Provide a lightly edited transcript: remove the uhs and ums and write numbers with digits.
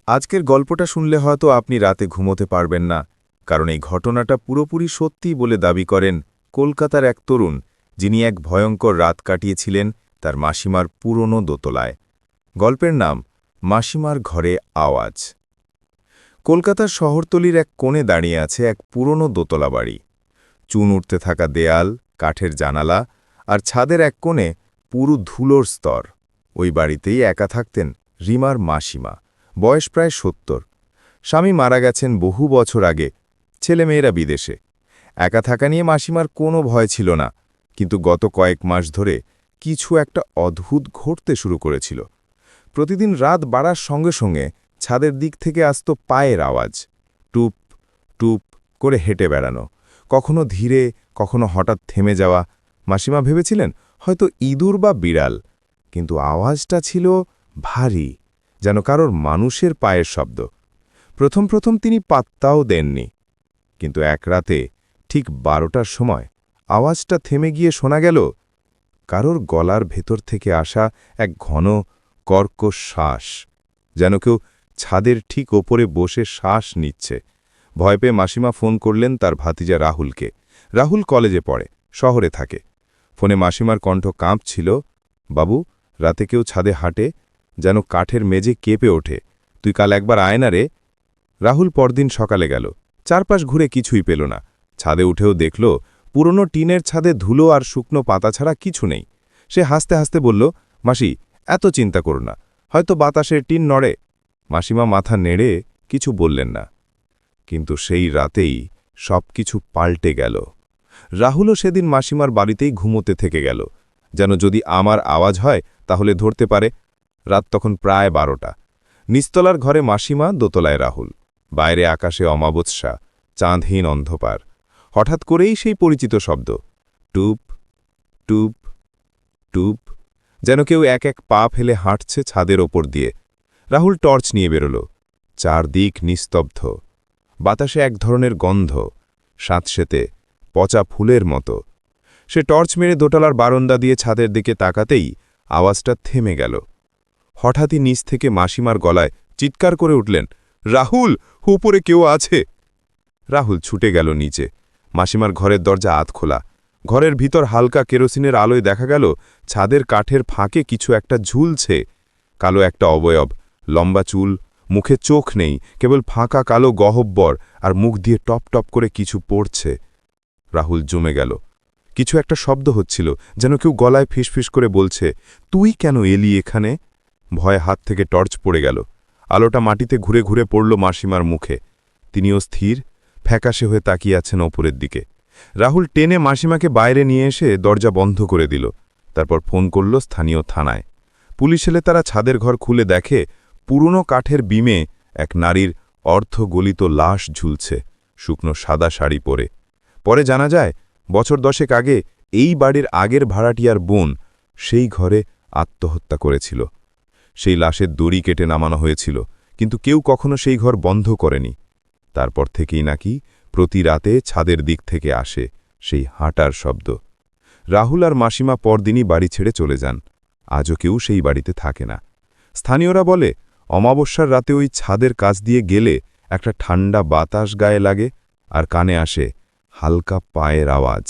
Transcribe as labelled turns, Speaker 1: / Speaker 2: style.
Speaker 1: আজকের গল্পটা শুনলে হয়তো আপনি রাতে ঘুমোতে পারবেন না, কারণ এই ঘটনাটা পুরোপুরি সত্যি বলে দাবি করেন কলকাতার এক তরুণ, যিনি এক ভয়ঙ্কর রাত কাটিয়েছিলেন তার মাসিমার পুরনো দোতলায়। গল্পের নাম মাসিমার ঘরে আওয়াজ। কলকাতার শহরতলির এক কোণে দাঁড়িয়ে আছে এক পুরনো দোতলা বাড়ি। চুন উঠতে থাকা দেয়াল, কাঠের জানালা আর ছাদের এক কোণে পুরো ধুলোর স্তর। ওই বাড়িতেই একা থাকতেন রিমার মাসিমা, বয়স প্রায় ৭০। স্বামী মারা গেছেন বহু বছর আগে, ছেলেমেয়েরা বিদেশে। একা থাকা নিয়ে মাসিমার কোনো ভয় ছিল না, কিন্তু গত কয়েক মাস ধরে কিছু একটা অদ্ভুত ঘটতে শুরু করেছিল। প্রতিদিন রাত বাড়ার সঙ্গে সঙ্গে ছাদের দিক থেকে আসত পায়ের আওয়াজ, টুপ টুপ করে হেঁটে বেড়ানো, কখনো ধীরে কখনো হঠাৎ থেমে যাওয়া। মাসিমা ভেবেছিলেন হয়তো ইঁদুর বা বিড়াল, কিন্তু আওয়াজটা ছিল ভারী, যেন কারোর মানুষের পায়ের শব্দ। প্রথম প্রথম তিনি পাত্তাও দেননি, কিন্তু এক রাতে ঠিক ১২টার সময় আওয়াজটা থেমে গিয়ে শোনা গেল কারোর গলার ভেতর থেকে আসা এক ঘন কর্কশ শ্বাস, যেন কেউ ছাদের ঠিক ওপরে বসে শ্বাস নিচ্ছে। ভয় পেয়ে মাসিমা ফোন করলেন তার ভাতিজা রাহুলকে। রাহুল কলেজে পড়ে, শহরে থাকে। ফোনে মাসিমার কণ্ঠ কাঁপছিল, বাবু, রাতে কেউ ছাদে হাঁটে, যেন কাঠের মেঝে কেঁপে ওঠে, তুই কাল একবার আয় না রে। রাহুল পরদিন সকালে গেল, চারপাশ ঘুরে কিছুই পেল না। ছাদে উঠেও দেখল পুরনো টিনের ছাদে ধুলো আর শুকনো পাতা ছাড়া কিছু নেই। সে হাসতে হাসতে বলল, মাসি, এত চিন্তা করো না, হয়তো বাতাসের টিন নড়ে। মাসিমা মাথা নেড়ে কিছু বললেন না। কিন্তু সেই রাতেই সবকিছু পাল্টে গেল। রাহুলও সেদিন মাসিমার বাড়িতেই ঘুমোতে থেকে গেল, যেন যদি আমার আওয়াজ হয় তাহলে ধরতে পারে। রাত তখন প্রায় ১২টা। নিচতলার ঘরে মাসিমা, দোতলায় রাহুল। বাইরে আকাশে অমাবস্যা, চাঁদহীন অন্ধকার। হঠাৎ করেই সেই পরিচিত শব্দ, টুপ টুপ টুপ, যেন কেউ এক এক পা ফেলে হাঁটছে ছাদের ওপর দিয়ে। রাহুল টর্চ নিয়ে বেরোল। চারদিক নিস্তব্ধ, বাতাসে এক ধরনের গন্ধ, স্যাঁতসেঁতে পচা ফুলের মতো। সে টর্চ মেরে দোতলার বারান্দা দিয়ে ছাদের দিকে তাকাতেই আওয়াজটা থেমে গেল। হঠাৎই নিচ থেকে মাসিমার গলায় চিৎকার করে উঠলেন, রাহুল, উপরে কেউ আছে। রাহুল ছুটে গেল নিচে। মাসিমার ঘরের দরজা আধখোলা। ঘরের ভিতর হালকা কেরোসিনের আলোয় দেখা গেল ছাদের কাঠের ফাঁকে কিছু একটা ঝুলছে। কালো একটা অবয়ব, লম্বা চুল, মুখে চোখ নেই, কেবল ফাঁকা কালো গহব্বর, আর মুখ দিয়ে টপ টপ করে কিছু পড়ছে। রাহুল জমে গেল। কিছু একটা শব্দ হচ্ছিল, যেন কেউ গলায় ফিসফিস করে বলছে, তুই কেন এলি এখানে? ভয়ে হাত থেকে টর্চ পড়ে গেল। আলোটা মাটিতে ঘুরে ঘুরে পড়ল মাসিমার মুখে। তিনিও স্থির, ফ্যাকাশে হয়ে তাকিয়ে আছেন ওপরের দিকে। রাহুল টেনে মাসিমাকে বাইরে নিয়ে এসে দরজা বন্ধ করে দিল। তারপর ফোন করল স্থানীয় থানায়। পুলিশ এলে তারা ছাদের ঘর খুলে দেখে পুরনো কাঠের বিমে এক নারীর অর্ধগলিত লাশ ঝুলছে, শুকনো সাদা শাড়ি পরে। পরে জানা যায়, বছর ১০ আগে এই বাড়ির আগের ভাড়াটিয়ার বোন সেই ঘরে আত্মহত্যা করেছিল। সেই লাশের দড়ি কেটে নামানো হয়েছিল, কিন্তু কেউ কখনো সেই ঘর বন্ধ করেনি। তারপর থেকেই নাকি প্রতি রাতে ছাদের দিক থেকে আসে সেই হাঁটার শব্দ। রাহুল আর মাসিমা পরদিনই বাড়ি ছেড়ে চলে যান। আজও কেউ সেই বাড়িতে থাকে না। স্থানীয়রা বলে, অমাবস্যার রাতে ওই ছাদের কাছ দিয়ে গেলে একটা ঠান্ডা বাতাস গায়ে লাগে, আর কানে আসে হালকা পায়ের আওয়াজ।